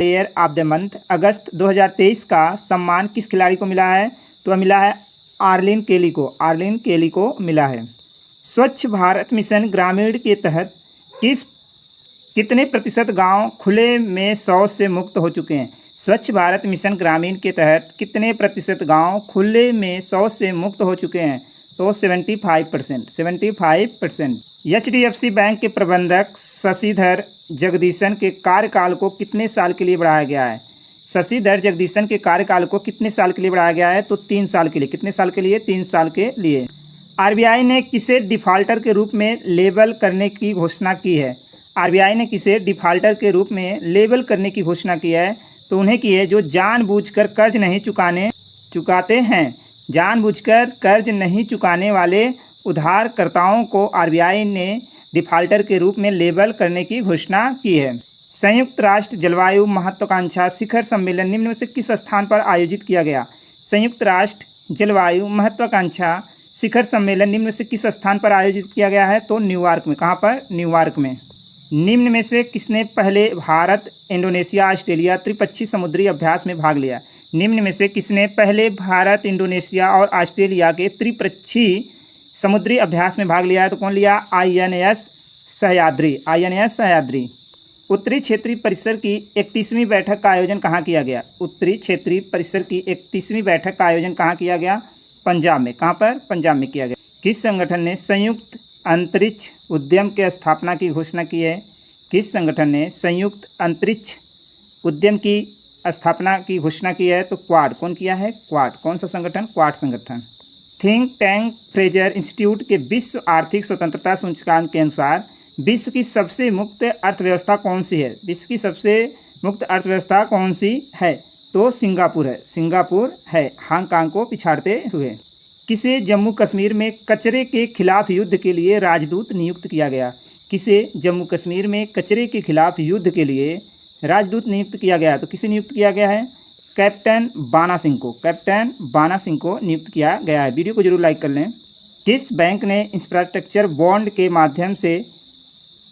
Player of the month अगस्त 2023 का सम्मान किस खिलाड़ी को मिला है? तो मिला है आर्लिन केली को मिला है। स्वच्छ भारत मिशन ग्रामीण के तहत कितने प्रतिशत गांव खुले में शौच से मुक्त हो चुके हैं? स्वच्छ भारत मिशन ग्रामीण के तहत कितने प्रतिशत गांव खुले में शौच से मुक्त हो चुके हैं? तो 75%। HDFC बैंक के प्रबंधक शशिधर जगदीशन के कार्यकाल को कितने साल के लिए बढ़ाया गया है? शशिधर जगदीशन के कार्यकाल को कितने साल के लिए बढ़ाया गया है? तो 3 साल के लिए। कितने साल के लिए? 3 साल के लिए। RBI ने किसे डिफाल्टर के रूप में लेबल करने की घोषणा की है? RBI ने किसे डिफाल्टर के रूप में लेबल करने की घोषणा की है? तो उन्हें की है जो जानबूझकर कर्ज नहीं चुकाते हैं। जानबूझकर कर्ज नहीं चुकाने वाले उधारकर्ताओं को RBI ने डिफाल्टर के रूप में लेबल करने की घोषणा की है। संयुक्त राष्ट्र जलवायु महत्वाकांक्षा शिखर सम्मेलन निम्न में से किस स्थान पर आयोजित किया गया? संयुक्त राष्ट्र जलवायु महत्वाकांक्षा शिखर सम्मेलन निम्न में से किस स्थान पर आयोजित किया गया है? तो न्यूयॉर्क में। कहाँ पर? न्यूयॉर्क में। निम्न में से किसने पहले भारत, इंडोनेशिया, ऑस्ट्रेलिया त्रिपक्षीय समुद्री अभ्यास में भाग लिया? निम्न में से किसने पहले भारत, इंडोनेशिया और ऑस्ट्रेलिया के त्रिपक्षीय समुद्री अभ्यास में भाग लिया है? तो कौन लिया? INS सह्याद्री। उत्तरी क्षेत्रीय परिषद की 31वीं बैठक का आयोजन कहाँ किया गया? उत्तरी क्षेत्रीय परिषद की 31वीं बैठक का आयोजन कहाँ किया गया? पंजाब में। कहाँ पर? पंजाब में किया गया। किस संगठन ने संयुक्त अंतरिक्ष उद्यम के स्थापना की घोषणा की है? किस संगठन ने संयुक्त अंतरिक्ष उद्यम की स्थापना की घोषणा की है? तो क्वाड। कौन किया है? क्वाड। कौन सा संगठन? क्वाड संगठन। थिंक टैंक फ्रेजर इंस्टीट्यूट के विश्व आर्थिक स्वतंत्रता सूचकांक के अनुसार विश्व की सबसे मुक्त अर्थव्यवस्था कौन सी है? विश्व की सबसे मुक्त अर्थव्यवस्था कौन सी है? तो सिंगापुर है, हांगकांग को पिछाड़ते हुए। किसे जम्मू कश्मीर में कचरे के खिलाफ युद्ध के लिए राजदूत नियुक्त किया गया? किसे जम्मू कश्मीर में कचरे के खिलाफ युद्ध के लिए राजदूत नियुक्त किया गया? तो किसे नियुक्त किया गया है? कैप्टन बाना सिंह को नियुक्त किया गया है। वीडियो को जरूर लाइक कर लें। किस बैंक ने इंफ्रास्ट्रक्चर बॉन्ड के माध्यम से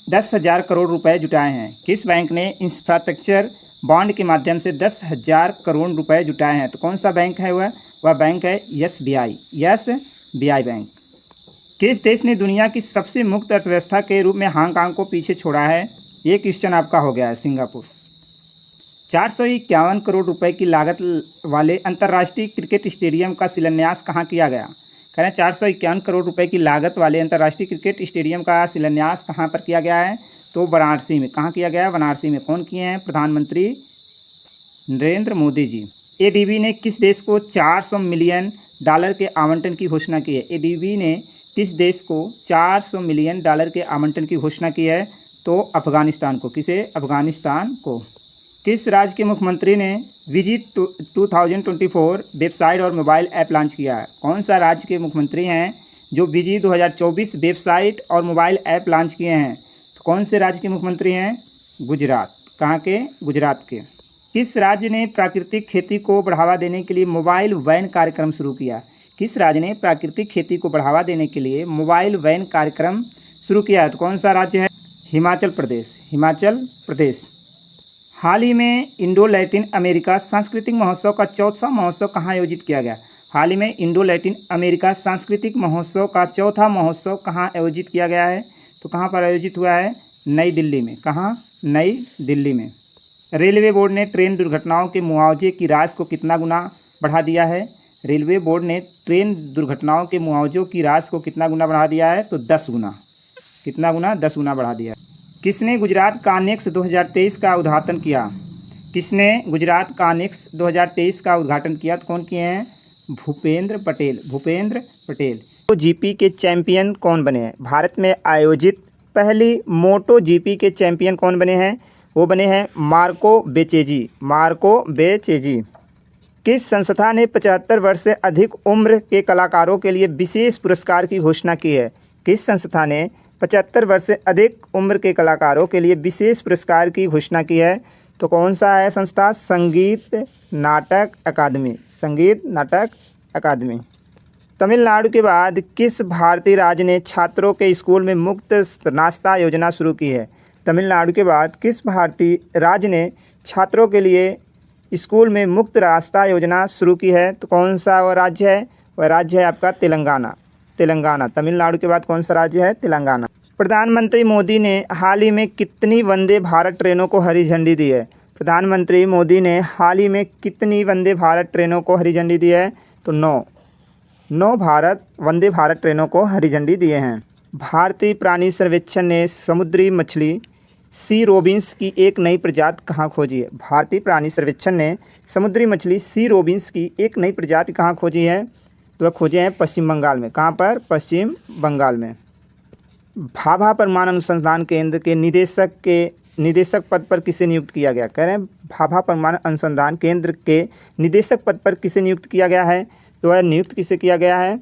10,000 करोड़ रुपए जुटाए हैं? किस बैंक ने इंफ्रास्ट्रक्चर बॉन्ड के माध्यम से 10,000 करोड़ रुपए जुटाए हैं? तो कौन सा बैंक है वह बैंक है SBI बैंक। किस देश ने दुनिया की सबसे मुक्त अर्थव्यवस्था के रूप में हांगकांग को पीछे छोड़ा है? ये क्वेश्चन आपका हो गया है। सिंगापुर। 451 करोड़ रुपए की लागत वाले अंतर्राष्ट्रीय क्रिकेट स्टेडियम का शिलान्यास कहाँ किया गया? कह रहे हैं 451 करोड़ रुपए की लागत वाले अंतर्राष्ट्रीय क्रिकेट स्टेडियम का शिलान्यास कहाँ पर किया गया है? तो वाराणसी में। कहाँ किया गया है? वाराणसी में। कौन किए हैं? प्रधानमंत्री नरेंद्र मोदी जी। ADB ने किस देश को $400 मिलियन के आवंटन की घोषणा की है? ADB ने किस देश को $400 मिलियन के आवंटन की घोषणा की है? तो अफगानिस्तान को। किसे? अफगानिस्तान को। किस राज्य के मुख्यमंत्री ने विजिट 2024 वेबसाइट और मोबाइल ऐप लॉन्च किया है? कौन सा राज्य के मुख्यमंत्री हैं जो विजिट 2024 वेबसाइट और मोबाइल ऐप लॉन्च किए हैं? तो कौन से राज्य के मुख्यमंत्री हैं? गुजरात। कहाँ के? गुजरात के। किस राज्य ने प्राकृतिक खेती को बढ़ावा देने के लिए मोबाइल वैन कार्यक्रम शुरू किया? किस राज्य ने प्राकृतिक खेती को बढ़ावा देने के लिए मोबाइल वैन कार्यक्रम शुरू किया है? तो कौन सा राज्य है? हिमाचल प्रदेश। हाल ही में इंडो लैटिन अमेरिका सांस्कृतिक महोत्सव का चौथा महोत्सव कहाँ आयोजित किया गया? हाल ही में इंडो लैटिन अमेरिका सांस्कृतिक महोत्सव का चौथा महोत्सव कहाँ आयोजित किया गया है? तो कहाँ पर आयोजित हुआ है? नई दिल्ली में। कहाँ? नई दिल्ली में। रेलवे बोर्ड ने ट्रेन दुर्घटनाओं के मुआवजे की राशि को कितना गुना बढ़ा दिया है? रेलवे बोर्ड ने ट्रेन दुर्घटनाओं के मुआवजों की राशि को कितना गुना बढ़ा दिया है? तो 10 गुना। कितना गुना? 10 गुना बढ़ा दिया है। किसने गुजरात कानेक्स 2023 का उद्घाटन किया? किसने गुजरात कानेक्स 2023 का उद्घाटन किया? तो कौन किए हैं? भूपेंद्र पटेल। तो GP के चैंपियन कौन बने हैं? भारत में आयोजित पहली मोटो GP के चैंपियन कौन बने हैं? वो बने हैं मार्को बेचेजी। किस संस्था ने 75 वर्ष से अधिक उम्र के कलाकारों के लिए विशेष पुरस्कार की घोषणा की है? किस संस्था ने 75 वर्ष से अधिक उम्र के कलाकारों के लिए विशेष पुरस्कार की घोषणा की है? तो कौन सा है संस्था? संगीत नाटक अकादमी। तमिलनाडु के बाद किस भारतीय राज्य ने छात्रों के स्कूल में मुफ्त नाश्ता योजना शुरू की है? तमिलनाडु के बाद किस भारतीय राज्य ने छात्रों के लिए स्कूल में मुक्त रास्ता योजना शुरू की है, तो कौन सा वह राज्य है? वह राज्य है आपका तेलंगाना। तेलंगाना, तमिलनाडु के बाद कौन सा राज्य है? तेलंगाना। प्रधानमंत्री मोदी ने हाल ही में कितनी वंदे भारत ट्रेनों को हरी झंडी दी है? प्रधानमंत्री मोदी ने हाल ही में कितनी वंदे भारत ट्रेनों को हरी झंडी दी है? तो 9 वंदे भारत ट्रेनों को हरी झंडी दिए हैं। भारतीय प्राणी सर्वेक्षण ने समुद्री मछली सी रोबिन्स की एक नई प्रजाति कहाँ खोजी है? भारतीय प्राणी सर्वेक्षण ने समुद्री मछली सी रोबिन्स की एक नई प्रजाति कहाँ खोजी है? तो वह खोजे हैं पश्चिम बंगाल में। कहाँ पर? पश्चिम बंगाल में। भाभा परमाणु अनुसंधान केंद्र के निदेशक पद पर किसे नियुक्त किया गया? कह रहे हैं भाभा परमाणु अनुसंधान केंद्र के निदेशक पद पर किसे नियुक्त किया गया है? तो वह नियुक्त किसे किया गया है?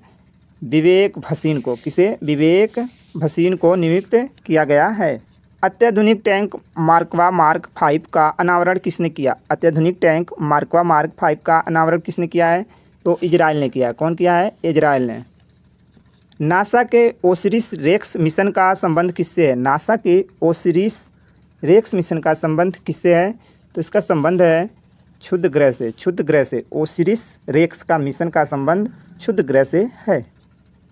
विवेक भसीन को। किसे? विवेक भसीन को नियुक्त किया गया है। अत्याधुनिक टैंक मार्कवा मार्क 5 का अनावरण किसने किया? अत्याधुनिक टैंक मार्कवा मार्क 5 का अनावरण किसने किया है? तो इजराइल ने किया है। कौन किया है? इजराइल ने। नासा के ओसिरिस रेक्स मिशन का संबंध किससे है? नासा के ओसिरिस रेक्स मिशन का संबंध किससे है? तो इसका संबंध है क्षुद्र ग्रह से। क्षुद्र ग्रह से ओसिरिस रेक्स का मिशन का संबंध क्षुद्र ग्रह से है।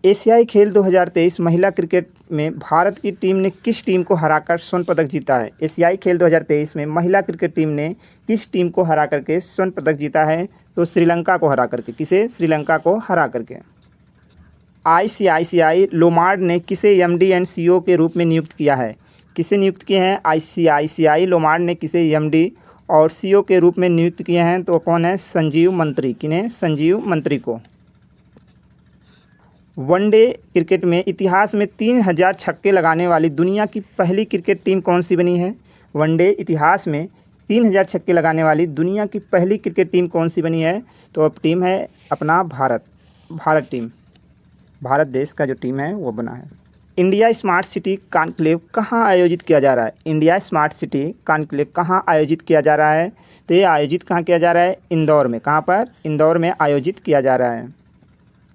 एशियाई खेल 2023 महिला क्रिकेट में भारत की टीम ने किस टीम को हराकर स्वर्ण पदक जीता है? एशियाई खेल 2023 में महिला क्रिकेट टीम ने किस टीम को हरा करके स्वर्ण पदक जीता है? तो श्रीलंका को हरा करके। किसे? श्रीलंका को हरा करके। आईसीआईसीआई लोमार्ड ने किसे एमडी एंड सीईओ के रूप में नियुक्त किया है? किसे नियुक्त किए हैं? आईसीआईसीआई लोमार्ड ने किसे एमडी और सीईओ के रूप में नियुक्त किए हैं? तो कौन है? संजीव मंत्री। किन्हें? संजीव मंत्री को। वनडे क्रिकेट में इतिहास में 3000 छक्के लगाने वाली दुनिया की पहली क्रिकेट टीम कौन सी बनी है? वनडे इतिहास में 3000 छक्के लगाने वाली दुनिया की पहली क्रिकेट टीम कौन सी बनी है? तो अब टीम है अपना भारत टीम। भारत देश का जो टीम है वो बना है। इंडिया स्मार्ट सिटी कॉन्क्लेव कहाँ आयोजित किया जा रहा है? इंडिया स्मार्ट सिटी कॉन्क्लेव कहाँ आयोजित किया जा रहा है? तो ये आयोजित कहाँ किया जा रहा है? इंदौर में। कहाँ पर? इंदौर में आयोजित किया जा रहा है।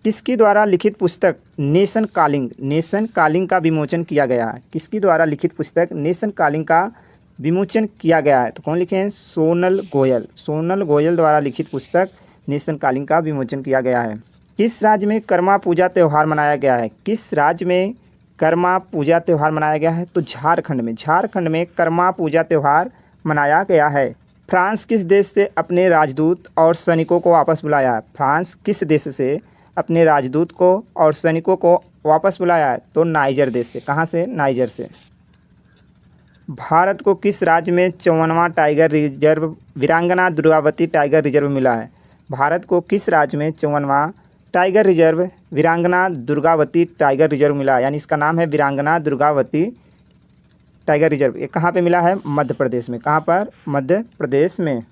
किसके द्वारा लिखित पुस्तक नेशन कॉलिंग का विमोचन किया गया है? किसके द्वारा लिखित पुस्तक नेशन कॉलिंग का विमोचन किया गया है? तो कौन लिखे हैं? सोनल गोयल। सोनल गोयल द्वारा लिखित पुस्तक नेशन कॉलिंग का विमोचन किया गया है। किस राज्य में कर्मा पूजा त्यौहार मनाया गया है? किस राज्य में कर्मा पूजा त्यौहार मनाया गया है? तो झारखंड में। झारखंड में कर्मा पूजा त्यौहार मनाया गया है। फ्रांस किस देश से अपने राजदूत और सैनिकों को वापस बुलाया है? फ्रांस किस देश से अपने राजदूत को और सैनिकों को वापस बुलाया है? तो नाइजर देश से। कहाँ से? नाइजर से। भारत को किस राज्य में 54वां टाइगर रिजर्व वीरांगना दुर्गावती टाइगर रिजर्व मिला है? भारत को किस राज्य में 54वां टाइगर रिजर्व वीरांगना दुर्गावती टाइगर रिजर्व मिला है? यानी इसका नाम है वीरांगना दुर्गावती टाइगर रिजर्व। ये कहाँ पे मिला है? मध्य प्रदेश में। कहाँ पर? मध्य प्रदेश में।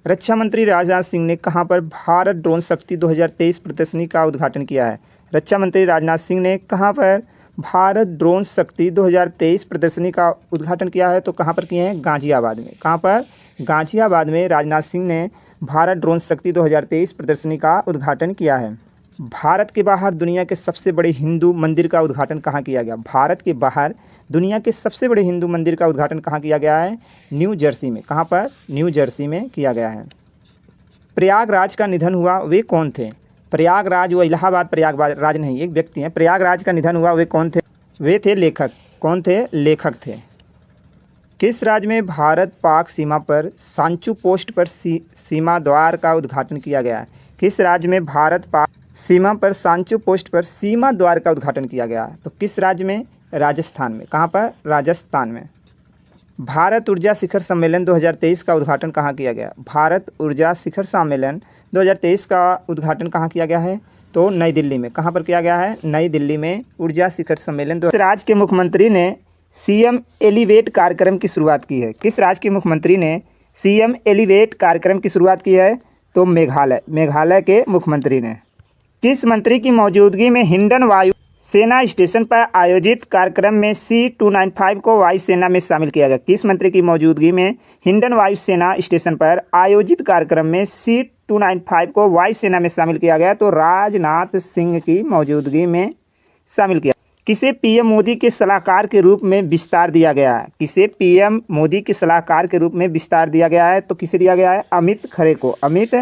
रक्षा मंत्री राजनाथ सिंह ने कहाँ पर भारत ड्रोन शक्ति 2023 प्रदर्शनी का उद्घाटन किया है? रक्षा मंत्री राजनाथ सिंह ने कहाँ पर भारत ड्रोन शक्ति 2023 प्रदर्शनी का उद्घाटन किया है? तो कहाँ पर किए हैं? गाजियाबाद में। कहाँ पर? गाजियाबाद में राजनाथ सिंह ने भारत ड्रोन शक्ति 2023 प्रदर्शनी का उद्घाटन किया है। भारत के बाहर दुनिया के सबसे बड़े हिंदू मंदिर का उद्घाटन कहाँ किया गया? भारत के बाहर दुनिया के सबसे बड़े हिंदू मंदिर का उद्घाटन कहाँ किया गया है? न्यू जर्सी में। कहाँ पर? न्यू जर्सी में किया गया है। प्रयागराज का निधन हुआ, वे कौन थे? प्रयागराज, वो इलाहाबाद प्रयागराज नहीं, एक व्यक्ति हैं। प्रयागराज का निधन हुआ, वे कौन थे? वे थे लेखक। कौन थे? लेखक थे। किस राज्य में भारत पाक सीमा पर सांचू पोस्ट पर सीमा द्वार का उद्घाटन किया गया है? किस राज्य में भारत पाक सीमा पर सांचू पोस्ट पर सीमा द्वार का उद्घाटन किया गया है? तो किस राज्य में? राजस्थान में। कहाँ पर? राजस्थान में। भारत ऊर्जा शिखर सम्मेलन 2023 का उद्घाटन कहाँ किया गया? भारत ऊर्जा शिखर सम्मेलन 2023 का उद्घाटन कहाँ किया गया है? तो नई दिल्ली में। कहाँ पर किया गया है? नई दिल्ली में ऊर्जा शिखर सम्मेलन। किस राज्य के मुख्यमंत्री ने सीएम एलिवेट कार्यक्रम की शुरुआत की है? किस राज्य के मुख्यमंत्री ने सीएम एलिवेट कार्यक्रम की शुरुआत की है? तो मेघालय के मुख्यमंत्री ने। किस मंत्री की मौजूदगी में हिंडन वायु सेना स्टेशन पर आयोजित कार्यक्रम में C-295 को वायुसेना में शामिल किया गया? किस मंत्री की मौजूदगी में हिंडन वायुसेना स्टेशन पर आयोजित कार्यक्रम में C-295 को वायुसेना में शामिल किया गया? तो राजनाथ सिंह की मौजूदगी में शामिल किया। किसे पीएम मोदी के सलाहकार के रूप में विस्तार दिया गया है? किसे पीएम मोदी के सलाहकार के रूप में विस्तार दिया गया है? तो किसे दिया गया है? अमित खरे को। अमित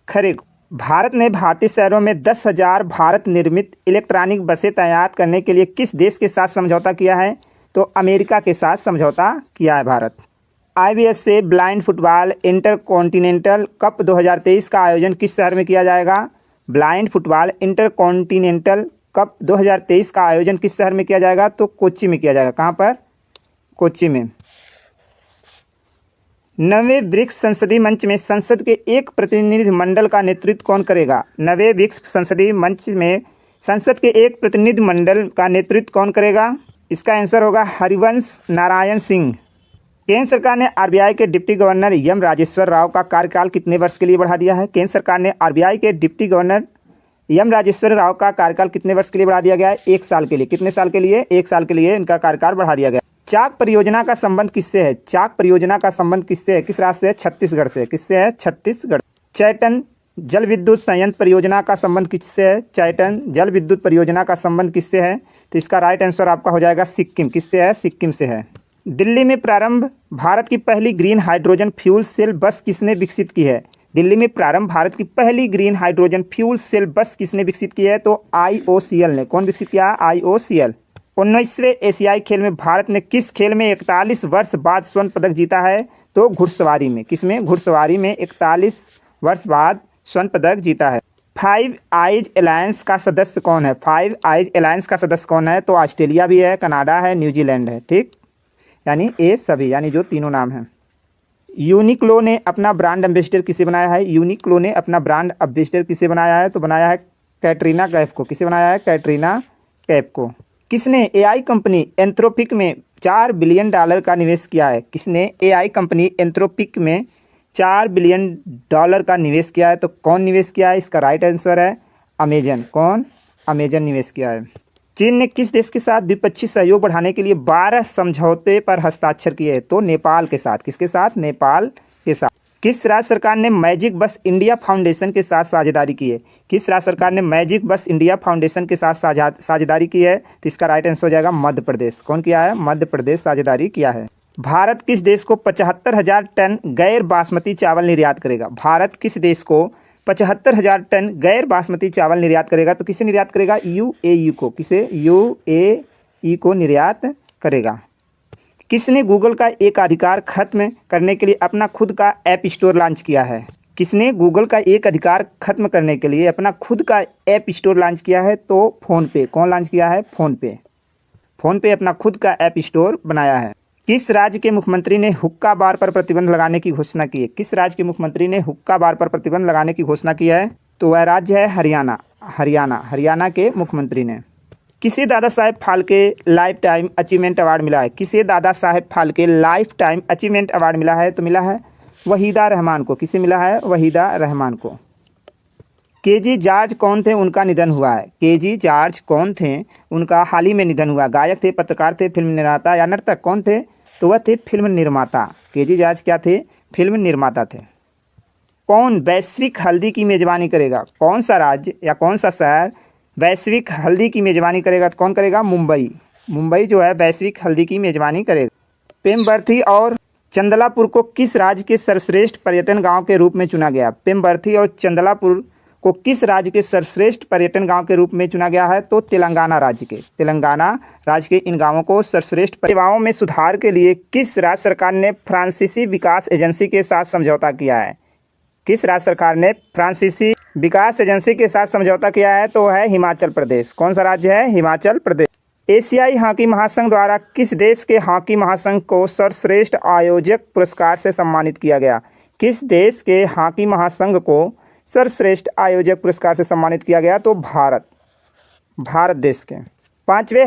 खरे को। भारत ने भारतीय शहरों में 10,000 भारत निर्मित इलेक्ट्रॉनिक बसें तैनात करने के लिए किस देश के साथ समझौता किया है? तो अमेरिका के साथ समझौता किया है भारत। IBS से ब्लाइंड फुटबॉल इंटरकॉन्टिनेंटल कप 2023 का आयोजन किस शहर में किया जाएगा? ब्लाइंड फुटबॉल इंटरकॉन्टिनेंटल कप 2023 का आयोजन किस शहर में किया जाएगा? तो कोच्चि में किया जाएगा। कहाँ पर? कोच्चि में। 9वें ब्रिक्स संसदीय मंच में संसद के एक प्रतिनिधि मंडल का नेतृत्व कौन करेगा? 9वें ब्रिक्स संसदीय मंच में संसद के एक प्रतिनिधि मंडल का नेतृत्व कौन करेगा? इसका आंसर होगा हरिवंश नारायण सिंह। केंद्र सरकार ने RBI के deputy governor M Rajeshwar Rao का कार्यकाल कितने वर्ष के लिए बढ़ा दिया है? केंद्र सरकार ने RBI के deputy governor M Rajeshwar Rao का कार्यकाल कितने वर्ष के लिए बढ़ा दिया गया है? 1 साल के लिए। कितने साल के लिए? 1 साल के लिए इनका कार्यकाल बढ़ा दिया गया। चाक परियोजना का संबंध किससे है? चाक परियोजना का संबंध किससे है? किस राज्य से है? छत्तीसगढ़ से। किससे है? छत्तीसगढ़। चैटन जल विद्युत संयंत्र परियोजना का संबंध किससे है? चैटन जल विद्युत परियोजना का संबंध किससे है? तो इसका राइट आंसर आपका हो जाएगा सिक्किम। किससे है? सिक्किम से है। दिल्ली में प्रारंभ भारत की पहली ग्रीन हाइड्रोजन फ्यूल सेल बस किसने विकसित की है? दिल्ली में प्रारंभ भारत की पहली ग्रीन हाइड्रोजन फ्यूल सेल बस किसने विकसित की है? तो IOCL ने। कौन विकसित किया? IOCL। 19वें एशियाई खेल में भारत ने किस खेल में 41 वर्ष बाद स्वर्ण पदक जीता है? तो घुड़सवारी में। किसमें? घुड़सवारी में 41 वर्ष बाद स्वर्ण पदक जीता है। 5 आइज अलायंस का सदस्य कौन है? 5 आइज अलायंस का सदस्य कौन है? तो ऑस्ट्रेलिया भी है, कनाडा है, न्यूजीलैंड है। ठीक, यानी ये सभी, यानी जो तीनों नाम हैं। यूनिक्लो ने अपना ब्रांड एम्बेसडर किसे बनाया है? यूनिक्लो ने अपना ब्रांड एम्बेसडर किसे बनाया है? तो बनाया है कैटरीना कैफ को। किसे बनाया है? कैटरीना कैफ को। किसने AI कंपनी एंथ्रोपिक में $4 बिलियन का निवेश किया है? किसने AI कंपनी एंथ्रोपिक में $4 बिलियन का निवेश किया है? तो कौन निवेश किया है? इसका राइट आंसर है अमेजन। कौन? अमेजन निवेश किया है। चीन ने किस देश के साथ द्विपक्षीय सहयोग बढ़ाने के लिए 12 समझौते पर हस्ताक्षर किए? तो नेपाल के साथ। किसके साथ? नेपाल के साथ। किस राज्य सरकार ने मैजिक बस इंडिया फाउंडेशन के साथ साझेदारी की है? किस राज्य सरकार ने मैजिक बस इंडिया फाउंडेशन के साथ साझेदारी की है? तो इसका राइट आंसर हो जाएगा मध्य प्रदेश। कौन किया है? मध्य प्रदेश साझेदारी किया है। भारत किस देश को 75,000 टन गैर बासमती चावल निर्यात करेगा? भारत किस देश को 75,000 टन गैर बासमती चावल निर्यात करेगा? तो किसे निर्यात करेगा? UAE को। किसे? UAE को निर्यात करेगा। किसने गूगल का एकाधिकार खत्म करने के लिए अपना खुद का ऐप स्टोर लॉन्च किया है? किसने गूगल का एकाधिकार खत्म करने के लिए अपना खुद का ऐप स्टोर लॉन्च किया है? तो फ़ोनपे। कौन लॉन्च किया है? फ़ोनपे। फ़ोनपे अपना खुद का ऐप स्टोर बनाया है। किस राज्य के मुख्यमंत्री ने हुक्का बार पर प्रतिबंध लगाने की घोषणा की है? किस राज्य के मुख्यमंत्री ने हुक्का बार पर प्रतिबंध लगाने की घोषणा की है? तो वह राज्य है हरियाणा। हरियाणा के मुख्यमंत्री ने। किसे Dada Saheb Phalke lifetime achievement award मिला है? किसे Dada Saheb Phalke lifetime achievement award मिला है? तो मिला है वहीदा रहमान को। किसे मिला है? वहीदा रहमान को। KG जॉर्ज कौन थे? उनका निधन हुआ है। KG जॉर्ज कौन थे? उनका हाल ही में निधन हुआ। गायक थे, पत्रकार थे, फिल्म निर्माता या नर्तक? कौन थे? तो वह थे फिल्म निर्माता। KG जॉर्ज क्या थे? फिल्म निर्माता थे। कौन वैश्विक हल्दी की मेज़बानी करेगा? कौन सा राज्य या कौन सा शहर वैश्विक हल्दी की मेज़बानी करेगा? तो कौन करेगा? मुंबई। मुंबई जो है वैश्विक हल्दी की मेज़बानी करेगा। पेमबर्थी और चंदलापुर को किस राज्य के सर्वश्रेष्ठ पर्यटन गांव के रूप में चुना गया? पेमबर्थी और चंदलापुर को किस राज्य के सर्वश्रेष्ठ पर्यटन गांव के रूप में चुना गया है? तो तेलंगाना राज्य के। तेलंगाना राज्य के इन गांवों को सर्वश्रेष्ठ सेवाओं में सुधार के लिए किस राज्य सरकार ने फ्रांसीसी विकास एजेंसी के साथ समझौता किया है? किस राज्य सरकार ने फ्रांसीसी विकास एजेंसी के साथ समझौता किया है? तो है हिमाचल प्रदेश। कौन सा राज्य है? हिमाचल प्रदेश। एशियाई हॉकी महासंघ द्वारा किस देश के हॉकी महासंघ को सर्वश्रेष्ठ आयोजक पुरस्कार से सम्मानित किया गया? किस देश के हॉकी महासंघ को सर्वश्रेष्ठ आयोजक पुरस्कार से सम्मानित किया गया? तो भारत देश के। पांचवें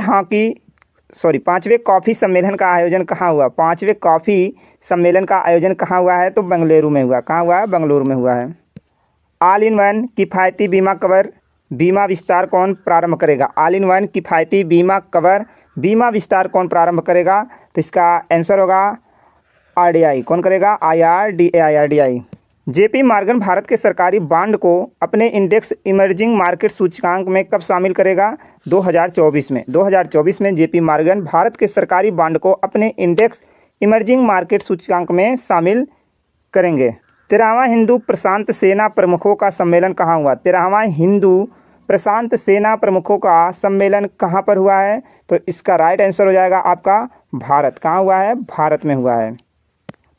कॉफ़ी सम्मेलन का आयोजन कहाँ हुआ? पांचवें कॉफ़ी सम्मेलन का आयोजन कहाँ हुआ है? तो बेंगलुरु में हुआ। कहाँ हुआ है? बेंगलुरु में हुआ है। ऑल इन वन किफ़ायती बीमा कवर बीमा विस्तार कौन प्रारंभ करेगा? ऑल इन वन किफ़ायती बीमा कवर बीमा विस्तार कौन प्रारंभ करेगा? तो इसका आंसर होगा RDI। कौन करेगा? IRDAI। जेपी मॉर्गन भारत के सरकारी बॉन्ड को अपने इंडेक्स इमर्जिंग मार्केट सूचकांक में कब शामिल करेगा? 2024 में। 2024 में जेपी मॉर्गन भारत के सरकारी बॉन्ड को अपने इंडेक्स इमर्जिंग मार्केट सूचकांक में शामिल करेंगे। 13वां हिंदू प्रशांत सेना प्रमुखों का सम्मेलन कहाँ हुआ? 13वां हिंदू प्रशांत सेना प्रमुखों का सम्मेलन कहाँ पर हुआ है? तो इसका राइट आंसर हो जाएगा आपका भारत। कहाँ हुआ है? भारत में हुआ है।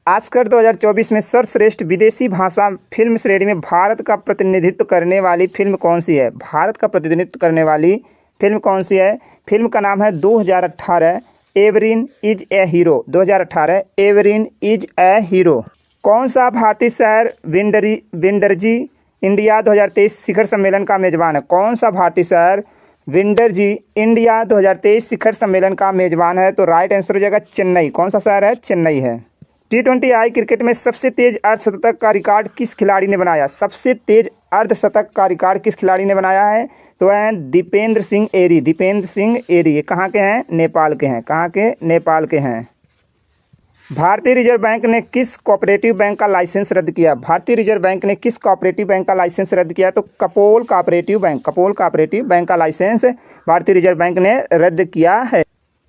ऑस्कर 2024 में सर्वश्रेष्ठ विदेशी भाषा फिल्म श्रेणी में भारत का प्रतिनिधित्व करने वाली फिल्म कौन सी है? भारत का प्रतिनिधित्व करने वाली फिल्म कौन सी है? फिल्म का नाम है 2018 everyone is a hero. 2018 everyone is a hero. कौन सा भारतीय शहर विंडरजी इंडिया 2023 शिखर सम्मेलन का मेजबान है? कौन सा भारतीय शहर विंडरजी इंडिया 2023 शिखर सम्मेलन का मेजबान है? तो राइट आंसर हो जाएगा चेन्नई। कौन सा शहर है? चेन्नई है। T20I क्रिकेट में सबसे तेज अर्धशतक का रिकॉर्ड किस खिलाड़ी ने बनाया? सबसे तेज अर्धशतक का रिकॉर्ड किस खिलाड़ी ने बनाया है? तो वह हैं दीपेंद्र सिंह एरी। दीपेंद्र सिंह एरी। ये कहाँ के हैं? नेपाल के हैं। कहाँ के? नेपाल के हैं। भारतीय रिजर्व बैंक ने किस कोऑपरेटिव बैंक का लाइसेंस रद्द किया? भारतीय रिजर्व बैंक ने किस कोऑपरेटिव बैंक का लाइसेंस रद्द किया? तो कपोल कोऑपरेटिव बैंक। कपोल कोऑपरेटिव बैंक का लाइसेंस भारतीय रिजर्व बैंक ने रद्द किया है।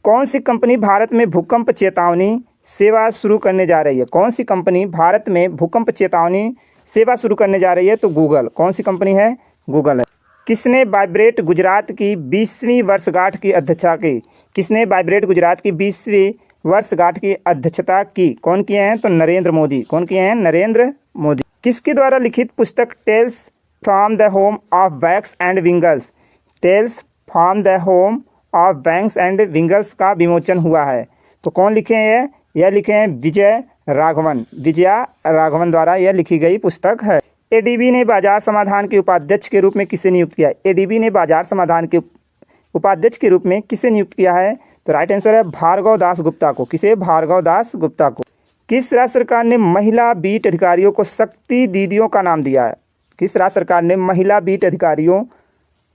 कौन सी कंपनी भारत में भूकंप चेतावनी सेवा शुरू करने जा रही है? कौन सी कंपनी भारत में भूकंप चेतावनी सेवा शुरू करने जा रही है? तो गूगल। कौन सी कंपनी है? गूगल है। किसने वाइब्रेट गुजरात की 20वीं वर्षगांठ की अध्यक्षता की? किसने वाइब्रेट गुजरात की 20वीं वर्षगांठ की अध्यक्षता की? कौन किए हैं? तो नरेंद्र मोदी। कौन किए हैं? नरेंद्र मोदी। किसके द्वारा लिखित पुस्तक tales from the home of barks and wiggles, tales from the home of barks and wiggles का विमोचन हुआ है? तो कौन लिखे हैं? यह लिखे हैं विजय राघवन। विजया राघवन द्वारा यह लिखी गई पुस्तक है। एडीबी ने बाजार समाधान के उपाध्यक्ष के रूप में किसे नियुक्त किया? एडीबी ने बाजार समाधान के उपाध्यक्ष के रूप में किसे नियुक्त किया है? तो राइट आंसर है भार्गव दास गुप्ता को। किसे? भार्गव दास गुप्ता को। किस राज्य सरकार ने महिला बीट अधिकारियों को शक्ति दीदियों का नाम दिया है? किस राज्य सरकार ने महिला बीट अधिकारियों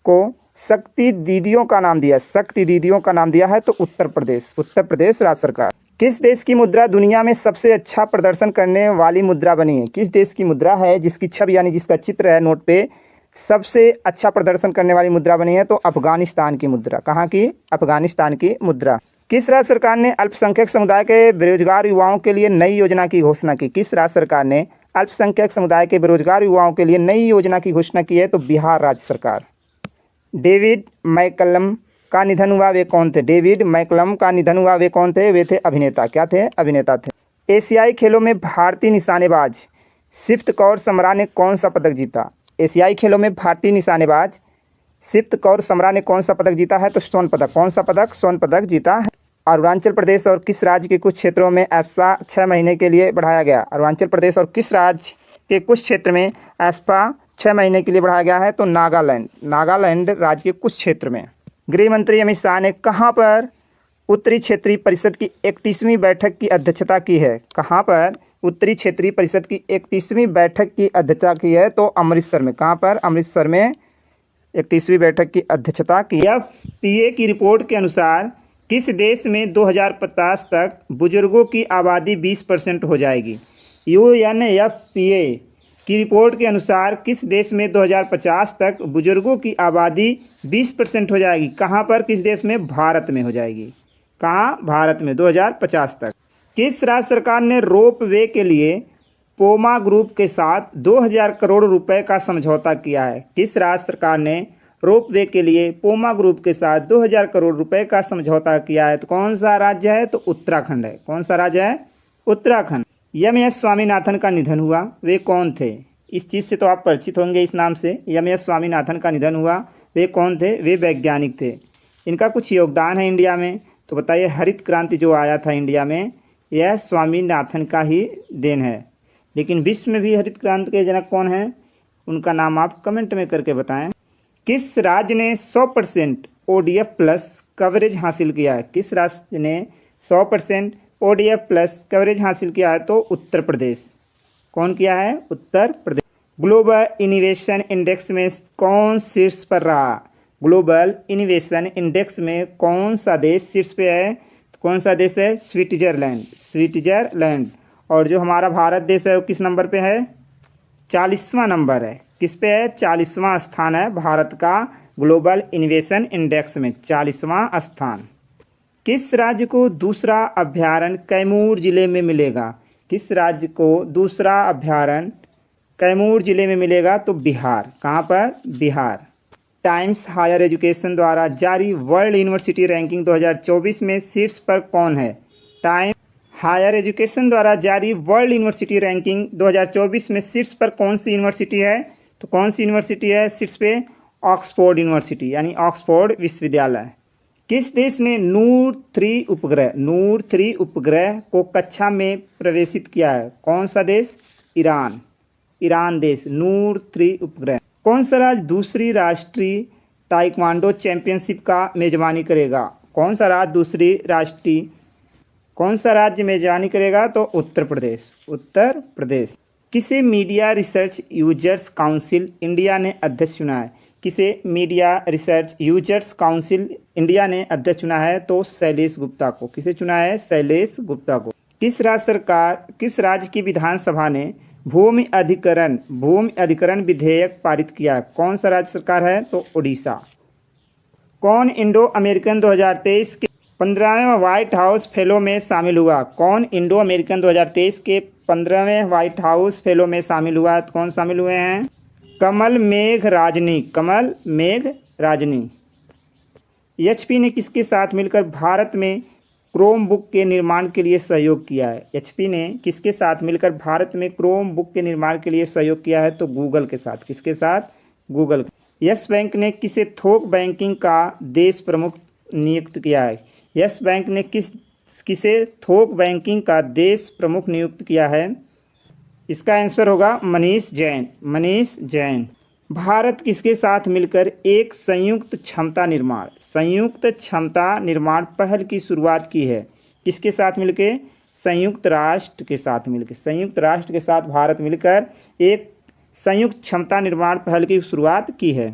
को शक्ति दीदियों का नाम दिया? शक्ति दीदियों का नाम दिया है तो उत्तर प्रदेश। उत्तर प्रदेश राज्य सरकार। किस देश की मुद्रा दुनिया में सबसे अच्छा प्रदर्शन करने वाली मुद्रा बनी है? किस देश की मुद्रा है जिसकी छवि यानी जिसका चित्र है नोट पे सबसे अच्छा प्रदर्शन करने वाली मुद्रा बनी है? तो अफगानिस्तान की मुद्रा। कहाँ की? अफगानिस्तान की मुद्रा। किस राज्य सरकार ने अल्पसंख्यक समुदाय के बेरोजगार युवाओं के लिए नई योजना की घोषणा की? किस राज्य सरकार ने अल्पसंख्यक समुदाय के बेरोजगार युवाओं के लिए नई योजना की घोषणा की है? तो बिहार राज्य सरकार। डेविड मैकलम का निधन हुआ, वे कौन थे? डेविड मैकलम का निधन हुआ, वे कौन थे? वे थे अभिनेता। क्या थे? अभिनेता थे। एशियाई खेलों में भारतीय निशानेबाज सिफ्त कौर समरा ने कौन सा पदक जीता? एशियाई खेलों में भारतीय निशानेबाज सिफ्त कौर समरा ने कौन सा पदक जीता है? तो स्वर्ण पदक। कौन सा पदक? स्वर्ण पदक जीता है। अरुणाचल प्रदेश और किस राज्य के कुछ क्षेत्रों में एस्पा 6 महीने के लिए बढ़ाया गया? अरुणाचल प्रदेश और किस राज्य के कुछ क्षेत्र में एस्पा 6 महीने के लिए बढ़ाया गया है? तो नागालैंड। नागालैंड राज्य के कुछ क्षेत्र में। गृह मंत्री अमित शाह ने कहाँ पर उत्तरी क्षेत्रीय परिषद की 31वीं बैठक की अध्यक्षता की है? कहाँ पर उत्तरी क्षेत्रीय परिषद की 31वीं बैठक की अध्यक्षता की है? तो अमृतसर में। कहाँ पर? अमृतसर में 31वीं बैठक की अध्यक्षता की। FPA की रिपोर्ट के अनुसार किस देश में 2050 तक बुजुर्गों की आबादी 20% हो जाएगी? UNFPA की रिपोर्ट के अनुसार किस देश में 2050 तक बुजुर्गों की आबादी 20% हो जाएगी? कहाँ पर? किस देश में? भारत में हो जाएगी। कहाँ? भारत में 2050 तक। किस राज्य सरकार ने रोप वे के लिए पोमा ग्रुप के साथ 2000 करोड़ रुपए का समझौता किया है? किस राज्य सरकार ने रोप वे के लिए पोमा ग्रुप के साथ 2000 करोड़ रुपए का समझौता किया है? तो कौन सा राज्य है? तो उत्तराखंड है। कौन सा राज्य है? उत्तराखंड। MS स्वामीनाथन का निधन हुआ, वे कौन थे? इस चीज़ से तो आप परिचित होंगे इस नाम से। MS स्वामीनाथन का निधन हुआ, वे कौन थे? वे वैज्ञानिक थे। इनका कुछ योगदान है इंडिया में, तो बताइए। हरित क्रांति जो आया था इंडिया में, यह स्वामीनाथन का ही देन है। लेकिन विश्व में भी हरित क्रांति के जनक कौन हैं? उनका नाम आप कमेंट में करके बताएं। किस राज्य ने 100% ODF प्लस कवरेज हासिल किया है? किस राज्य ने 100% ODF प्लस कवरेज हासिल किया है? तो उत्तर प्रदेश। कौन किया है? Uttar Pradesh. Global innovation index में कौन शीर्ष पर रहा? ग्लोबल इनोवेशन इंडेक्स में कौन सा देश शीर्ष पे है? तो कौन सा देश है? स्विट्जरलैंड। स्विट्जरलैंड। और जो हमारा भारत देश है वो किस नंबर पे है? 40वां नंबर है। किस पे है? 40वां स्थान है भारत का ग्लोबल इनोवेशन इंडेक्स में, 40वां स्थान। किस राज्य को दूसरा अभ्यारण्य कैमूर जिले में मिलेगा? किस राज्य को दूसरा अभ्यारण्य कैमूर जिले में मिलेगा? तो बिहार। कहाँ पर? बिहार। टाइम्स हायर एजुकेशन द्वारा जारी वर्ल्ड यूनिवर्सिटी रैंकिंग 2024 में शीर्ष पर कौन है? टाइम्स हायर एजुकेशन द्वारा जारी वर्ल्ड यूनिवर्सिटी रैंकिंग 2024 में शीर्ष पर कौन सी यूनिवर्सिटी है? तो कौन सी यूनिवर्सिटी है शीर्ष पे? ऑक्सफोर्ड यूनिवर्सिटी, यानी ऑक्सफोर्ड विश्वविद्यालय। किस देश ने नूर 3 उपग्रह को कक्षा में प्रवेशित किया है? कौन सा देश? ईरान। ईरान देश नूर 3 उपग्रह। कौन सा राज्य दूसरी राष्ट्रीय ताइक्वांडो चैंपियनशिप का मेजबानी करेगा? कौन सा राज्य मेजबानी करेगा? तो उत्तर प्रदेश। उत्तर प्रदेश। किसे media research users council India ने अध्यक्ष चुना है? किसे media research users council India ने अध्यक्ष चुना है? तो शैलेश गुप्ता को। किसे चुना है? शैलेश गुप्ता को। किस राज्य की विधानसभा ने भूमि अधिकरण विधेयक पारित किया है? कौन सा राज्य सरकार है? तो उड़ीसा। कौन इंडो अमेरिकन 2023 के 15वें व्हाइट हाउस फेलो में शामिल हुआ? कौन इंडो अमेरिकन 2023 के 15वें व्हाइट हाउस फेलो में शामिल हुआ? तो कौन शामिल हुए हैं? कमल मेघ राजनी। एचपी ने किसके साथ मिलकर भारत में क्रोम बुक के निर्माण के लिए सहयोग किया है? एचपी ने किसके साथ मिलकर भारत में क्रोम बुक के निर्माण के लिए सहयोग किया है? तो गूगल के साथ। किसके साथ? गूगल। यस बैंक ने किसे थोक बैंकिंग का देश प्रमुख नियुक्त किया है? यस बैंक ने किसे थोक बैंकिंग का देश प्रमुख नियुक्त किया है? इसका आंसर होगा मनीष जैन। भारत किसके साथ मिलकर एक संयुक्त क्षमता निर्माण पहल की शुरुआत की है? किसके साथ मिलकर? संयुक्त राष्ट्र के साथ भारत मिलकर एक संयुक्त क्षमता निर्माण पहल की शुरुआत की है।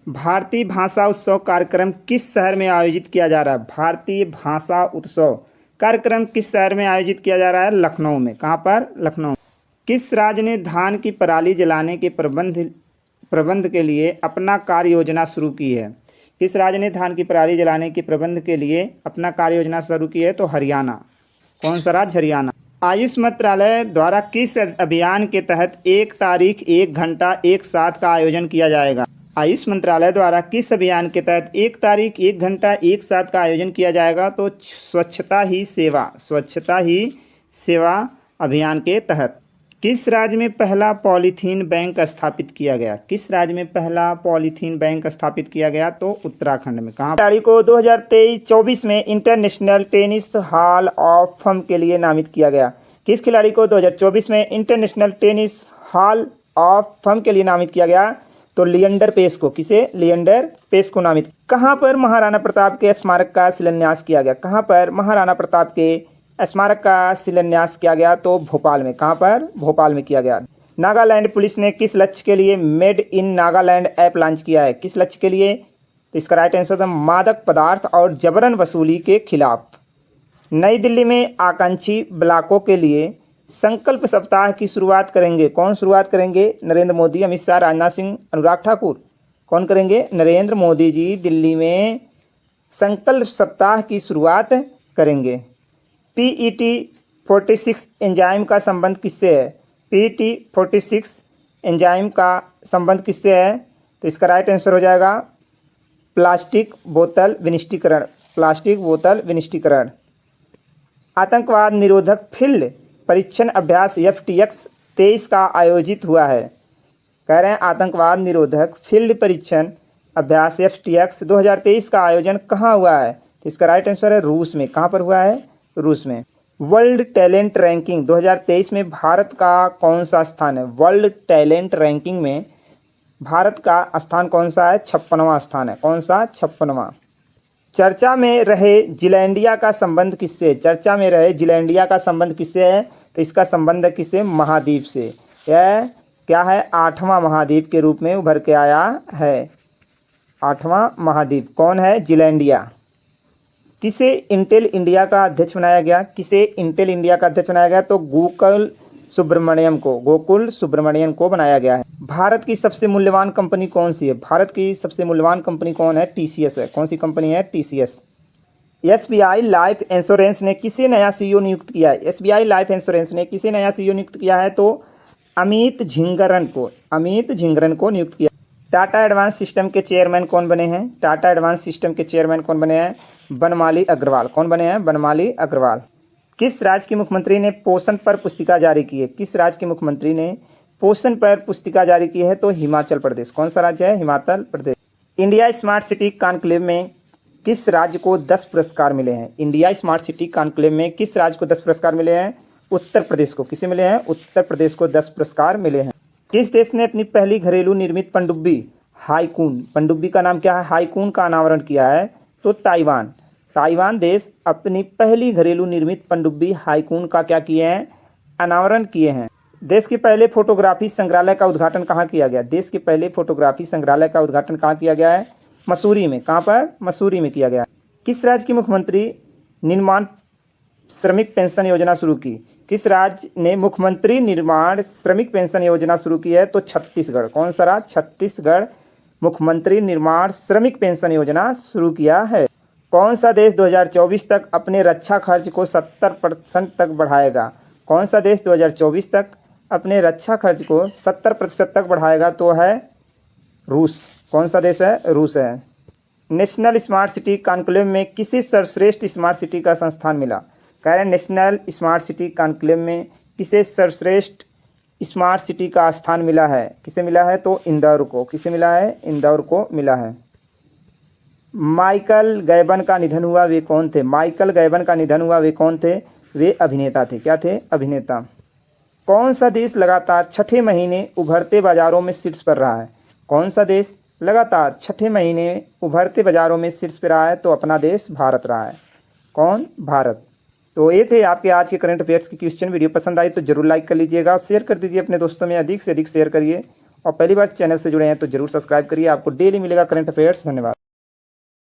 भारतीय भाषा उत्सव कार्यक्रम किस शहर में आयोजित किया जा रहा है? भारतीय भाषा उत्सव कार्यक्रम किस शहर में आयोजित किया जा रहा है? लखनऊ में। कहाँ पर? लखनऊ। किस राज्य ने धान की पराली जलाने के प्रबंध के लिए अपना कार्य योजना शुरू की है? किस राज्य ने धान की पराली जलाने के प्रबंध के लिए अपना कार्य योजना शुरू की है? तो हरियाणा। कौन सा राज्य? हरियाणा। आयुष मंत्रालय द्वारा किस अभियान के तहत 1 तारीख 1 घंटा 1 साथ का आयोजन किया जाएगा? आयुष मंत्रालय द्वारा किस अभियान के तहत 1 तारीख 1 घंटा 1 साथ का आयोजन किया जाएगा? तो स्वच्छता ही सेवा अभियान के तहत। किस राज्य में पहला पॉलीथीन बैंक स्थापित किया गया? किस राज्य में पहला पॉलीथीन बैंक स्थापित किया गया? तो उत्तराखंड में। कहाँ? खिलाड़ी को 2023-24 में international tennis hall of fame के लिए नामित किया गया? किस खिलाड़ी को 2024 में international tennis hall of fame के लिए नामित किया गया? तो लिएंडर पेस को। किसे? लिएंडर पेस को नामित। कहाँ पर महाराणा प्रताप के स्मारक का शिलान्यास किया गया? कहाँ पर महाराणा प्रताप के स्मारक का शिलान्यास किया गया? तो भोपाल में। कहाँ पर? भोपाल में किया गया। नागालैंड पुलिस ने किस लक्ष्य के लिए made in Nagaland app launch किया है? किस लक्ष्य के लिए? तो इसका राइट आंसर है मादक पदार्थ और जबरन वसूली के खिलाफ। नई दिल्ली में आकांक्षी ब्लॉकों के लिए संकल्प सप्ताह की शुरुआत करेंगे? कौन शुरुआत करेंगे? नरेंद्र मोदी, अमित शाह, राजनाथ सिंह, अनुराग ठाकुर। कौन करेंगे? नरेंद्र मोदी जी दिल्ली में संकल्प सप्ताह की शुरुआत करेंगे। PET46 एंजाइम का संबंध किससे है? PET46 एंजाइम का संबंध किससे है? तो इसका राइट आंसर हो जाएगा प्लास्टिक बोतल विनिष्टीकरण। आतंकवाद निरोधक फील्ड परीक्षण अभ्यास FTX 23 का आयोजित हुआ है। कह रहे हैं आतंकवाद निरोधक फील्ड परीक्षण अभ्यास FTX 2023 का आयोजन कहाँ हुआ है? तो इसका राइट आंसर है रूस में। कहाँ पर हुआ है? रूस में। वर्ल्ड टैलेंट रैंकिंग 2023 में भारत का कौन सा स्थान है? वर्ल्ड टैलेंट रैंकिंग में भारत का स्थान कौन सा है? 56वां स्थान है। कौन सा? 56वां। चर्चा में रहे जिलैंडिया का संबंध किससे? चर्चा में रहे जिलैंडिया का संबंध किससे है? तो इसका संबंध किससे? महाद्वीप से। यह क्या है? 8वां महाद्वीप के रूप में उभर के आया है। 8वां महाद्वीप कौन है? जिलैंडिया। किसे इंटेल इंडिया का अध्यक्ष बनाया गया? किसे इंटेल इंडिया का अध्यक्ष बनाया गया? तो गूगल सुब्रमण्यम को, गोकुल सुब्रमण्यम को बनाया गया है। भारत की सबसे मूल्यवान कंपनी कौन सी है? भारत की सबसे मूल्यवान कंपनी कौन है? टीसीएस है। कौन सी कंपनी है? टीसीएस। एसबीआई लाइफ इंश्योरेंस ने किसे नया सीईओ नियुक्त किया है? एसबीआई लाइफ इंश्योरेंस ने किसे नया सीईओ नियुक्त किया है? तो अमित झिंगरन को नियुक्त किया। टाटा एडवांस सिस्टम के चेयरमैन कौन बने हैं? टाटा एडवांस सिस्टम के चेयरमैन कौन बने हैं? बनमाली अग्रवाल। कौन बने हैं? बनमाली अग्रवाल। किस राज्य के मुख्यमंत्री ने पोषण पर पुस्तिका जारी की है? किस राज्य के मुख्यमंत्री ने पोषण पर पुस्तिका जारी की है? तो हिमाचल प्रदेश। कौन सा राज्य है? Himachal Pradesh. India smart city conclave में किस राज्य को 10 पुरस्कार मिले हैं? इंडिया स्मार्ट सिटी कॉन्क्लेव में किस राज्य को 10 पुरस्कार मिले हैं? उत्तर प्रदेश को। किसे मिले हैं? उत्तर प्रदेश को 10 पुरस्कार मिले हैं। किस देश ने अपनी पहली घरेलू निर्मित पनडुब्बी हाईकून, पनडुब्बी का नाम क्या है? हाईकून का अनावरण किया है? तो ताइवान। ताइवान देश अपनी पहली घरेलू निर्मित पनडुब्बी हाईकून का क्या किए हैं? अनावरण किए हैं। देश के पहले फोटोग्राफी संग्रहालय का उद्घाटन कहाँ किया गया? देश के पहले फोटोग्राफी संग्रहालय का उद्घाटन कहाँ किया गया है? मसूरी में। कहाँ पर? मसूरी में किया गया। किस राज्य के मुख्यमंत्री निर्माण श्रमिक पेंशन योजना शुरू की? किस राज्य ने मुख्यमंत्री निर्माण श्रमिक पेंशन योजना शुरू की है? तो छत्तीसगढ़। कौन सा राज्य? छत्तीसगढ़ मुख्यमंत्री निर्माण श्रमिक पेंशन योजना शुरू किया है। कौन सा देश 2024 तक अपने रक्षा खर्च को 70% तक बढ़ाएगा? कौन सा देश 2024 तक अपने रक्षा खर्च को 70% तक बढ़ाएगा? तो है रूस। कौन सा देश है? रूस है। नेशनल स्मार्ट सिटी कॉन्क्लेव में किसे सर्वश्रेष्ठ स्मार्ट सिटी का संस्थान मिला? कह रहे हैं नेशनल स्मार्ट सिटी कॉन्क्लेव में किसे सर्वश्रेष्ठ स्मार्ट सिटी का स्थान मिला है? किसे मिला है? तो इंदौर को। किसे मिला है? इंदौर को मिला है। माइकल गैबन का निधन हुआ, वे कौन थे? माइकल गैबन का निधन हुआ, वे कौन थे? वे अभिनेता थे। क्या थे? अभिनेता। कौन सा देश लगातार छठे महीने उभरते बाजारों में शीर्ष पर रहा है? कौन सा देश लगातार छठे महीने उभरते बाजारों में शीर्ष पर रहा है? तो अपना देश भारत रहा है। कौन? भारत। तो ये थे आपके आज के करंट अफेयर्स के क्वेश्चन। वीडियो पसंद आई तो जरूर लाइक कर लीजिएगा, शेयर कर दीजिए अपने दोस्तों में, अधिक से अधिक शेयर करिए और पहली बार चैनल से जुड़े हैं तो जरूर सब्सक्राइब करिए। आपको डेली मिलेगा करंट अफेयर्स। धन्यवाद।